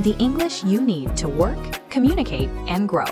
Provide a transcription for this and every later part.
the English you need to work, communicate, and grow.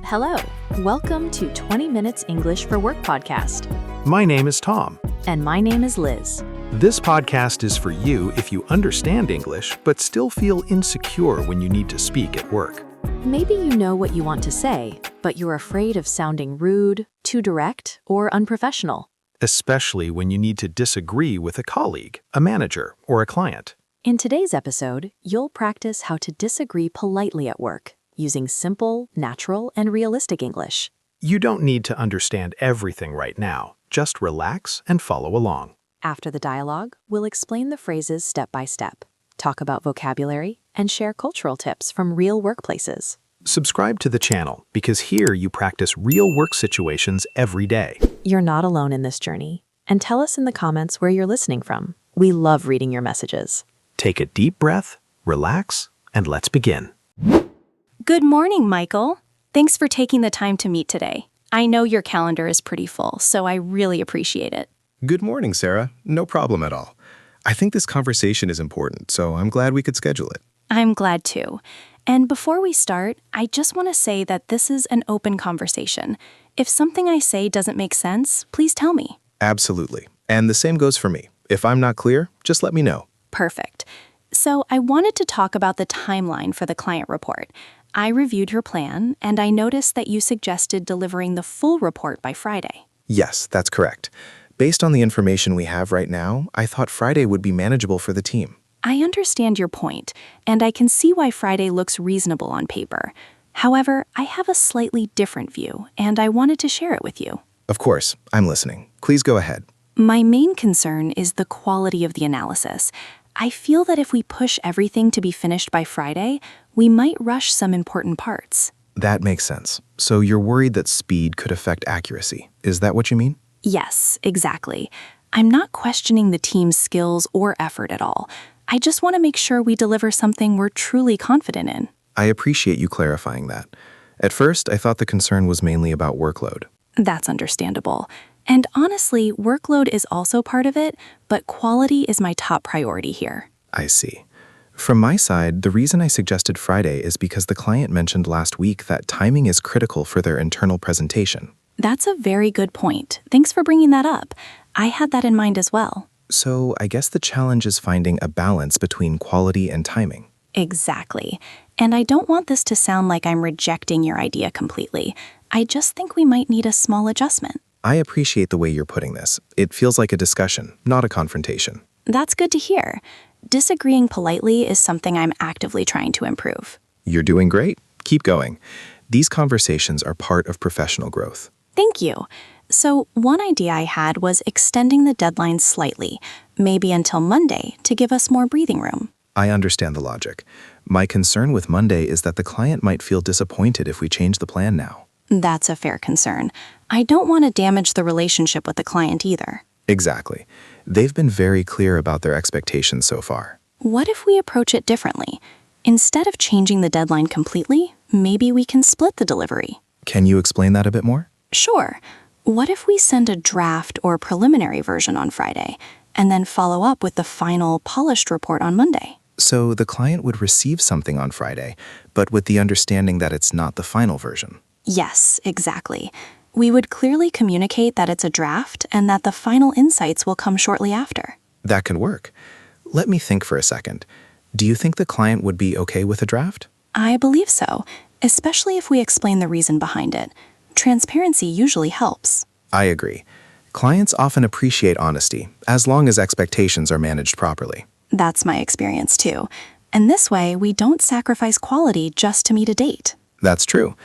Hello, welcome to 20 Minutes English for Work podcast. My name is Tom. And my name is Liz. This podcast is for you if you understand English but still feel insecure when you need to speak at work. Maybe you know what you want to say, but you're afraid of sounding rude, too direct, or unprofessional. Especially when you need to disagree with a colleague, a manager, or a client. In today's episode, you'll practice how to disagree politely at work, using simple, natural, and realistic English. You don't need to understand everything right now. Just relax and follow along. After the dialogue, we'll explain the phrases step by step, talk about vocabulary, and share cultural tips from real workplaces. Subscribe to the channel because here you practice real work situations every day. You're not alone in this journey. And tell us in the comments where you're listening from. We love reading your messages. Take a deep breath, relax, and let's begin. Good morning, Michael. Thanks for taking the time to meet today. I know your calendar is pretty full, so I really appreciate it. Good morning, Sarah. No problem at all. I think this conversation is important, so I'm glad we could schedule it. I'm glad too. And before we start, I just want to say that this is an open conversation. If something I say doesn't make sense, please tell me. Absolutely. And the same goes for me. If I'm not clear, just let me know. Perfect. So I wanted to talk about the timeline for the client report. I reviewed your plan, and I noticed that you suggested delivering the full report by Friday. Yes, that's correct. Based on the information we have right now, I thought Friday would be manageable for the team. I understand your point, and I can see why Friday looks reasonable on paper. However, I have a slightly different view, and I wanted to share it with you. Of course, I'm listening. Please go ahead. My main concern is the quality of the analysis. I feel that if we push everything to be finished by Friday, we might rush some important parts. That makes sense. So you're worried that speed could affect accuracy. Is that what you mean? Yes, exactly. I'm not questioning the team's skills or effort at all. I just want to make sure we deliver something we're truly confident in. I appreciate you clarifying that. At first, I thought the concern was mainly about workload. That's understandable. And honestly, workload is also part of it, but quality is my top priority here. I see. From my side, the reason I suggested Friday is because the client mentioned last week that timing is critical for their internal presentation. That's a very good point. Thanks for bringing that up. I had that in mind as well. So I guess the challenge is finding a balance between quality and timing. Exactly. And I don't want this to sound like I'm rejecting your idea completely. I just think we might need a small adjustment. I appreciate the way you're putting this. It feels like a discussion, not a confrontation. That's good to hear. Disagreeing politely is something I'm actively trying to improve. You're doing great. Keep going. These conversations are part of professional growth. Thank you. So one idea I had was extending the deadline slightly, maybe until Monday, to give us more breathing room. I understand the logic. My concern with Monday is that the client might feel disappointed if we change the plan now. That's a fair concern. I don't want to damage the relationship with the client either. Exactly. They've been very clear about their expectations so far. What if we approach it differently? Instead of changing the deadline completely, maybe we can split the delivery. Can you explain that a bit more? Sure. What if we send a draft or preliminary version on Friday, and then follow up with the final polished report on Monday? So the client would receive something on Friday, but with the understanding that it's not the final version. Yes, exactly. We would clearly communicate that it's a draft and that the final insights will come shortly after. That could work. Let me think for a second. Do you think the client would be okay with a draft? I believe so, especially if we explain the reason behind it. Transparency usually helps. I agree. Clients often appreciate honesty, as long as expectations are managed properly. That's my experience too. And this way, we don't sacrifice quality just to meet a date. That's true.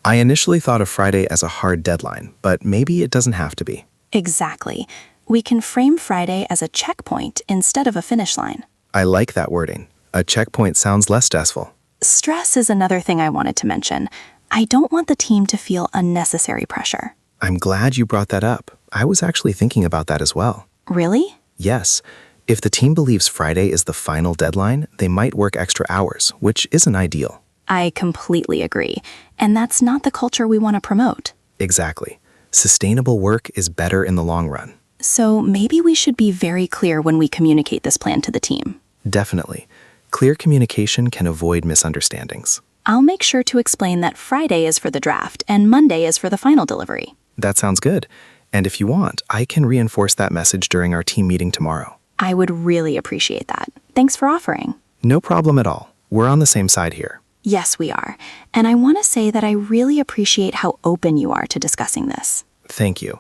I initially thought of Friday as a hard deadline, but maybe it doesn't have to be. Exactly. We can frame Friday as a checkpoint instead of a finish line. I like that wording. A checkpoint sounds less stressful. Stress is another thing I wanted to mention. I don't want the team to feel unnecessary pressure. I'm glad you brought that up. I was actually thinking about that as well. Really? Yes. If the team believes Friday is the final deadline, they might work extra hours, which isn't ideal. I completely agree. And that's not the culture we want to promote. Exactly. Sustainable work is better in the long run. So maybe we should be very clear when we communicate this plan to the team. Definitely. Clear communication can avoid misunderstandings. I'll make sure to explain that Friday is for the draft and Monday is for the final delivery. That sounds good. And if you want, I can reinforce that message during our team meeting tomorrow. I would really appreciate that. Thanks for offering. No problem at all. We're on the same side here. Yes, we are. And I want to say that I really appreciate how open you are to discussing this. Thank you.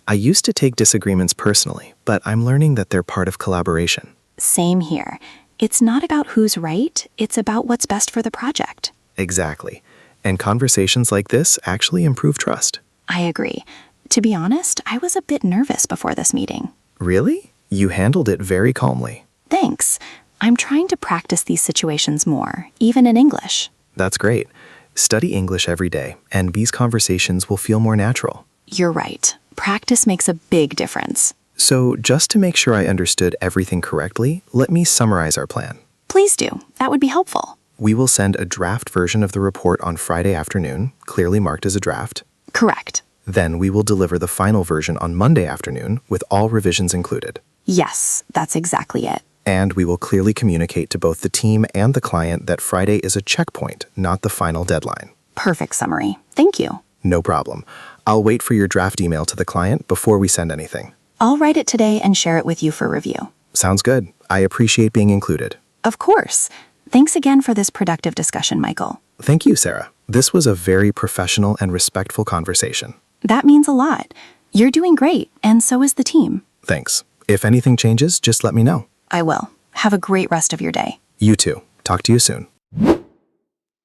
I used to take disagreements personally, but I'm learning that they're part of collaboration. Same here. It's not about who's right, it's about what's best for the project. Exactly. And conversations like this actually improve trust. I agree. To be honest, I was a bit nervous before this meeting. Really? You handled it very calmly. Thanks. I'm trying to practice these situations more, even in English. That's great. Study English every day, and these conversations will feel more natural. You're right. Practice makes a big difference. So, just to make sure I understood everything correctly, let me summarize our plan. Please do. That would be helpful. We will send a draft version of the report on Friday afternoon, clearly marked as a draft. Correct. Then we will deliver the final version on Monday afternoon with all revisions included. Yes, that's exactly it. And we will clearly communicate to both the team and the client that Friday is a checkpoint, not the final deadline. Perfect summary. Thank you. No problem. I'll wait for your draft email to the client before we send anything. I'll write it today and share it with you for review. Sounds good. I appreciate being included. Of course. Thanks again for this productive discussion, Michael. Thank you, Sarah. This was a very professional and respectful conversation. That means a lot. You're doing great, and so is the team. Thanks. If anything changes, just let me know. I will. Have a great rest of your day. You too. Talk to you soon.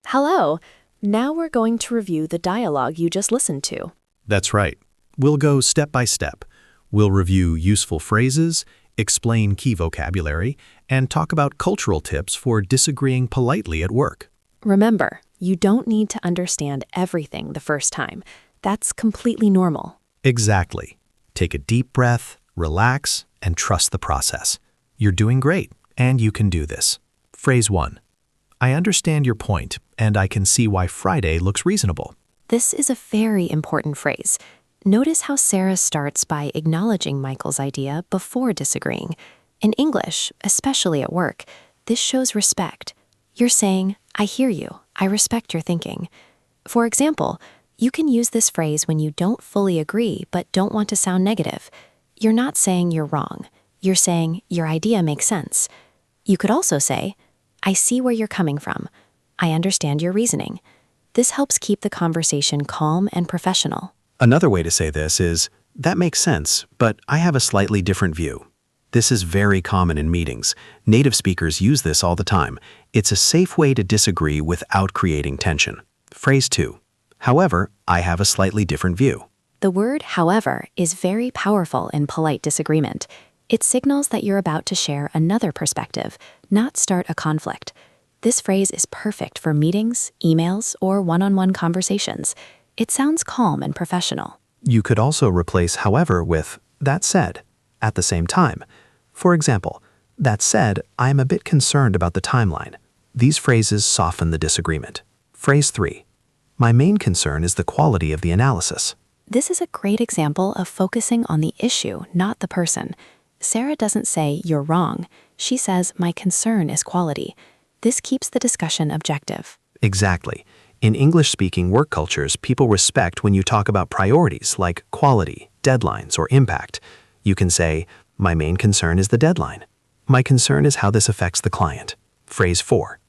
Hello. Now we're going to review the dialogue you just listened to. That's right. We'll go step by step. We'll review useful phrases, explain key vocabulary, and talk about cultural tips for disagreeing politely at work. Remember, you don't need to understand everything the first time. That's completely normal. Exactly. Take a deep breath, relax, and trust the process. You're doing great, and you can do this. Phrase 1. I understand your point, and I can see why Friday looks reasonable. This is a very important phrase. Notice how Sarah starts by acknowledging Michael's idea before disagreeing. In English, especially at work, this shows respect. You're saying, I hear you, I respect your thinking. For example, you can use this phrase when you don't fully agree but don't want to sound negative. You're not saying you're wrong. You're saying your idea makes sense. You could also say, I see where you're coming from. I understand your reasoning. This helps keep the conversation calm and professional. Another way to say this is, that makes sense, but I have a slightly different view. This is very common in meetings. Native speakers use this all the time. It's a safe way to disagree without creating tension. Phrase 2. However, I have a slightly different view. The word however is very powerful in polite disagreement. It signals that you're about to share another perspective, not start a conflict. This phrase is perfect for meetings, emails, or one-on-one conversations. It sounds calm and professional. You could also replace however with that said at the same time. For example, that said, I am a bit concerned about the timeline. These phrases soften the disagreement. Phrase 3. My main concern is the quality of the analysis. This is a great example of focusing on the issue, not the person. Sarah doesn't say you're wrong. She says my concern is quality. This keeps the discussion objective. Exactly. In English-speaking work cultures, people respect when you talk about priorities like quality, deadlines, or impact. You can say, my main concern is the deadline. My concern is how this affects the client. Phrase 4.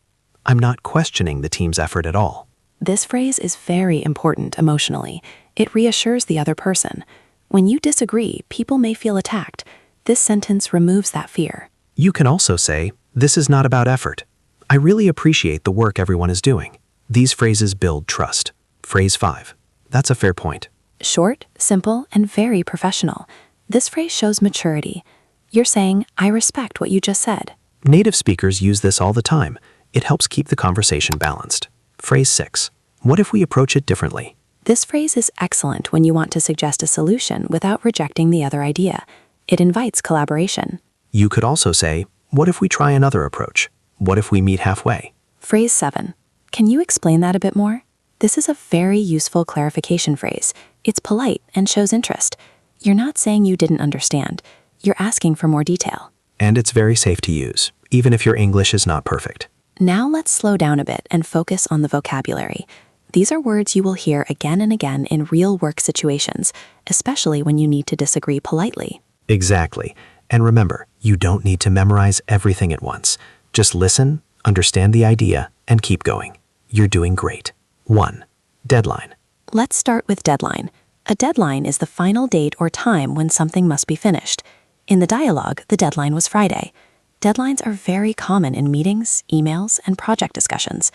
I'm not questioning the team's effort at all. This phrase is very important emotionally. It reassures the other person. When you disagree, people may feel attacked. This sentence removes that fear. You can also say, this is not about effort. I really appreciate the work everyone is doing. These phrases build trust. Phrase 5. That's a fair point. Short, simple, and very professional. This phrase shows maturity. You're saying, I respect what you just said. Native speakers use this all the time. It helps keep the conversation balanced. Phrase 6. What if we approach it differently? This phrase is excellent when you want to suggest a solution without rejecting the other idea. It invites collaboration. You could also say, what if we try another approach? What if we meet halfway? Phrase 7. Can you explain that a bit more? This is a very useful clarification phrase. It's polite and shows interest. You're not saying you didn't understand. You're asking for more detail. And it's very safe to use, even if your English is not perfect. Now let's slow down a bit and focus on the vocabulary. These are words you will hear again and again in real work situations, especially when you need to disagree politely. Exactly. And remember, you don't need to memorize everything at once. Just listen, understand the idea, and keep going. You're doing great. 1. Deadline. Let's start with deadline. A deadline is the final date or time when something must be finished. In the dialogue, the deadline was Friday. Deadlines are very common in meetings, emails, and project discussions.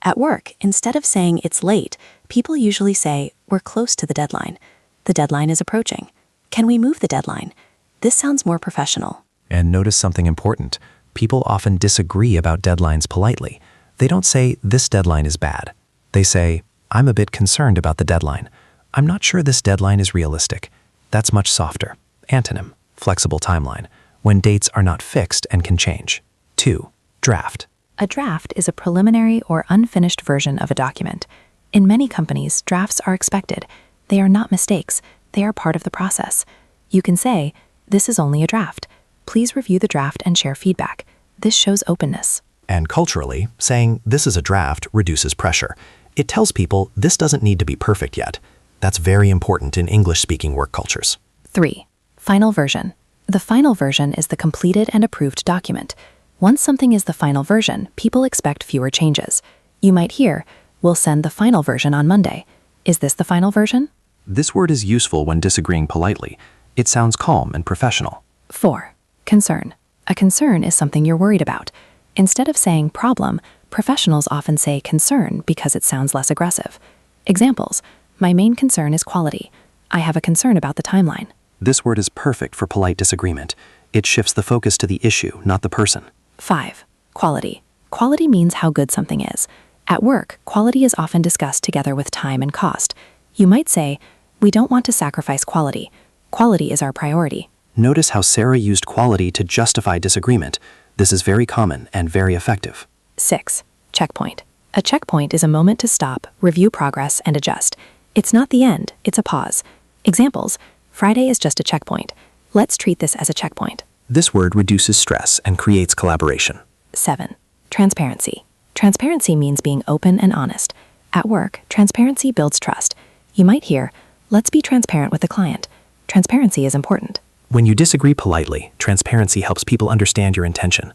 At work, instead of saying it's late, people usually say, we're close to the deadline. The deadline is approaching. Can we move the deadline? This sounds more professional. And notice something important. People often disagree about deadlines politely. They don't say, this deadline is bad. They say, I'm a bit concerned about the deadline. I'm not sure this deadline is realistic. That's much softer. Antonym, flexible timeline, when dates are not fixed and can change. 2. Draft. A draft is a preliminary or unfinished version of a document. In many companies, drafts are expected. They are not mistakes. They are part of the process. You can say, this is only a draft. Please review the draft and share feedback. This shows openness. And culturally, saying this is a draft reduces pressure. It tells people this doesn't need to be perfect yet. That's very important in English-speaking work cultures. 3. Final version. The final version is the completed and approved document. Once something is the final version, people expect fewer changes. You might hear, we'll send the final version on Monday. Is this the final version? This word is useful when disagreeing politely. It sounds calm and professional. 4. Concern. A concern is something you're worried about. Instead of saying problem, professionals often say concern because it sounds less aggressive. Examples: my main concern is quality. I have a concern about the timeline. This word is perfect for polite disagreement. It shifts the focus to the issue, not the person. 5. Quality. Quality means how good something is. At work, quality is often discussed together with time and cost. You might say, we don't want to sacrifice quality. Quality is our priority. Notice how Sarah used quality to justify disagreement. This is very common and very effective. 6. Checkpoint. A checkpoint is a moment to stop, review progress, and adjust. It's not the end, it's a pause. Examples: Friday is just a checkpoint. Let's treat this as a checkpoint. This word reduces stress and creates collaboration. 7. Transparency. Transparency means being open and honest. At work, transparency builds trust. You might hear, let's be transparent with the client. Transparency is important. When you disagree politely, transparency helps people understand your intention.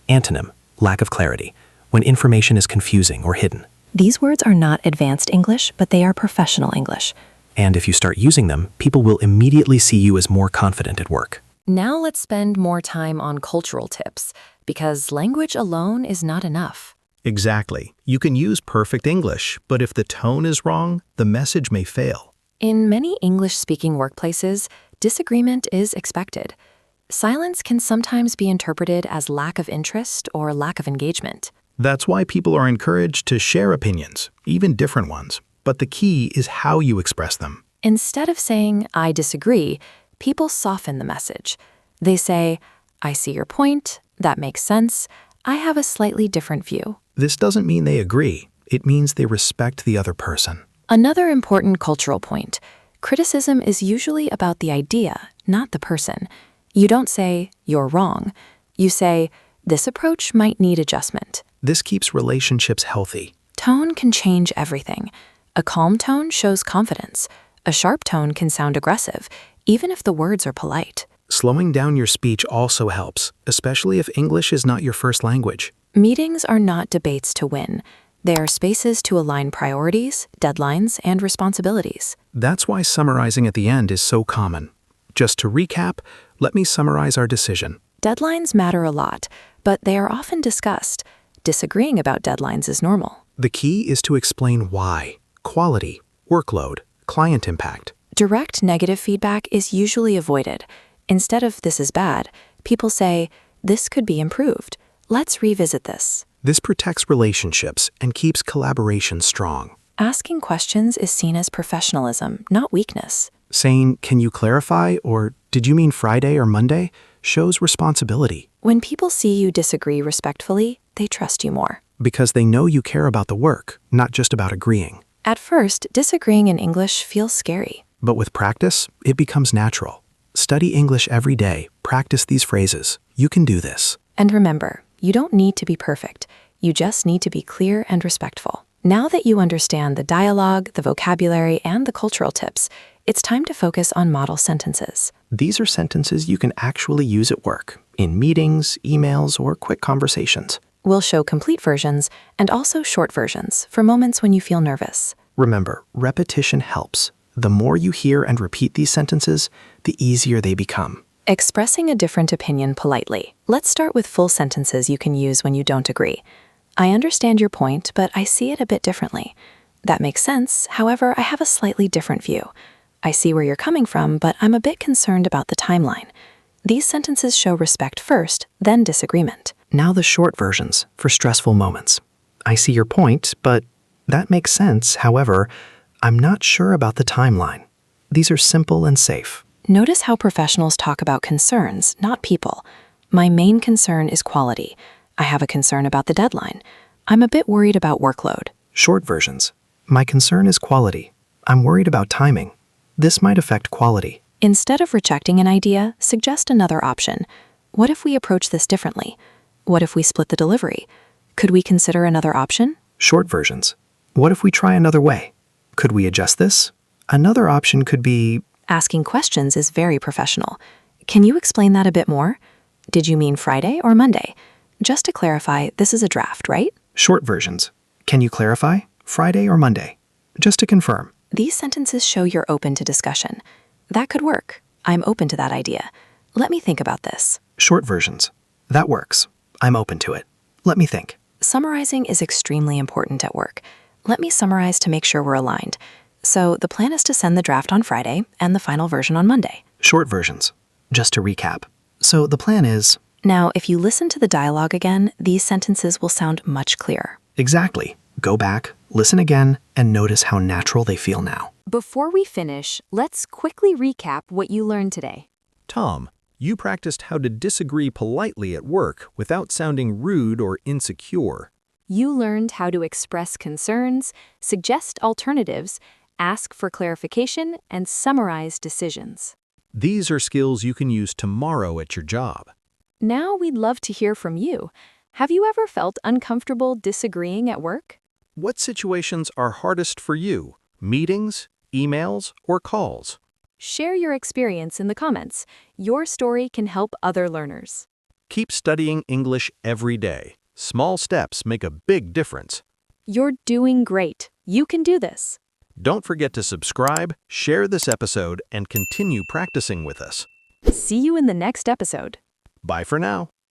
Antonym, lack of clarity, when information is confusing or hidden. These words are not advanced English, but they are professional English. And if you start using them, people will immediately see you as more confident at work. Now let's spend more time on cultural tips, because language alone is not enough. Exactly. You can use perfect English, but if the tone is wrong, the message may fail. In many English-speaking workplaces, disagreement is expected. Silence can sometimes be interpreted as lack of interest or lack of engagement. That's why people are encouraged to share opinions, even different ones. But the key is how you express them. Instead of saying, I disagree, people soften the message. They say, I see your point, that makes sense, I have a slightly different view. This doesn't mean they agree. It means they respect the other person. Another important cultural point: criticism is usually about the idea, not the person. You don't say, you're wrong. You say, this approach might need adjustment. This keeps relationships healthy. Tone can change everything. A calm tone shows confidence. A sharp tone can sound aggressive, even if the words are polite. Slowing down your speech also helps, especially if English is not your first language. Meetings are not debates to win. They are spaces to align priorities, deadlines, and responsibilities. That's why summarizing at the end is so common. Just to recap, let me summarize our decision. Deadlines matter a lot, but they are often discussed. Disagreeing about deadlines is normal. The key is to explain why: quality, workload, client impact. Direct negative feedback is usually avoided. Instead of this is bad, people say, this could be improved. Let's revisit this. This protects relationships and keeps collaboration strong. Asking questions is seen as professionalism, not weakness. Saying, can you clarify, or did you mean Friday or Monday, shows responsibility. When people see you disagree respectfully, they trust you more. Because they know you care about the work, not just about agreeing. At first, disagreeing in English feels scary. But with practice, it becomes natural. Study English every day. Practice these phrases. You can do this. And remember, you don't need to be perfect. You just need to be clear and respectful. Now that you understand the dialogue, the vocabulary, and the cultural tips, it's time to focus on model sentences. These are sentences you can actually use at work, in meetings, emails, or quick conversations. We'll show complete versions and also short versions for moments when you feel nervous. Remember, repetition helps. The more you hear and repeat these sentences, the easier they become. Expressing a different opinion politely. Let's start with full sentences you can use when you don't agree. I understand your point, but I see it a bit differently. That makes sense. However, I have a slightly different view. I see where you're coming from, but I'm a bit concerned about the timeline. These sentences show respect first, then disagreement. Now the short versions for stressful moments. I see your point, but that makes sense. However, I'm not sure about the timeline. These are simple and safe. Notice how professionals talk about concerns, not people. My main concern is quality. I have a concern about the deadline. I'm a bit worried about workload. Short versions. My concern is quality. I'm worried about timing. This might affect quality. Instead of rejecting an idea, suggest another option. What if we approach this differently? What if we split the delivery? Could we consider another option? Short versions. What if we try another way? Could we adjust this? Another option could be... Asking questions is very professional. Can you explain that a bit more? Did you mean Friday or Monday? Just to clarify, this is a draft, right? Short versions. Can you clarify? Friday or Monday? Just to confirm. These sentences show you're open to discussion. That could work. I'm open to that idea. Let me think about this. Short versions. That works. I'm open to it. Let me think. Summarizing is extremely important at work. Let me summarize to make sure we're aligned. So the plan is to send the draft on Friday and the final version on Monday. Short versions. Just to recap. So the plan is... Now, if you listen to the dialogue again, these sentences will sound much clearer. Exactly. Go back, listen again, and notice how natural they feel now. Before we finish, let's quickly recap what you learned today. Tom, you practiced how to disagree politely at work without sounding rude or insecure. You learned how to express concerns, suggest alternatives, ask for clarification, and summarize decisions. These are skills you can use tomorrow at your job. Now we'd love to hear from you. Have you ever felt uncomfortable disagreeing at work? What situations are hardest for you? Meetings, emails, or calls? Share your experience in the comments. Your story can help other learners. Keep studying English every day. Small steps make a big difference. You're doing great. You can do this. Don't forget to subscribe, share this episode, and continue practicing with us. See you in the next episode. Bye for now.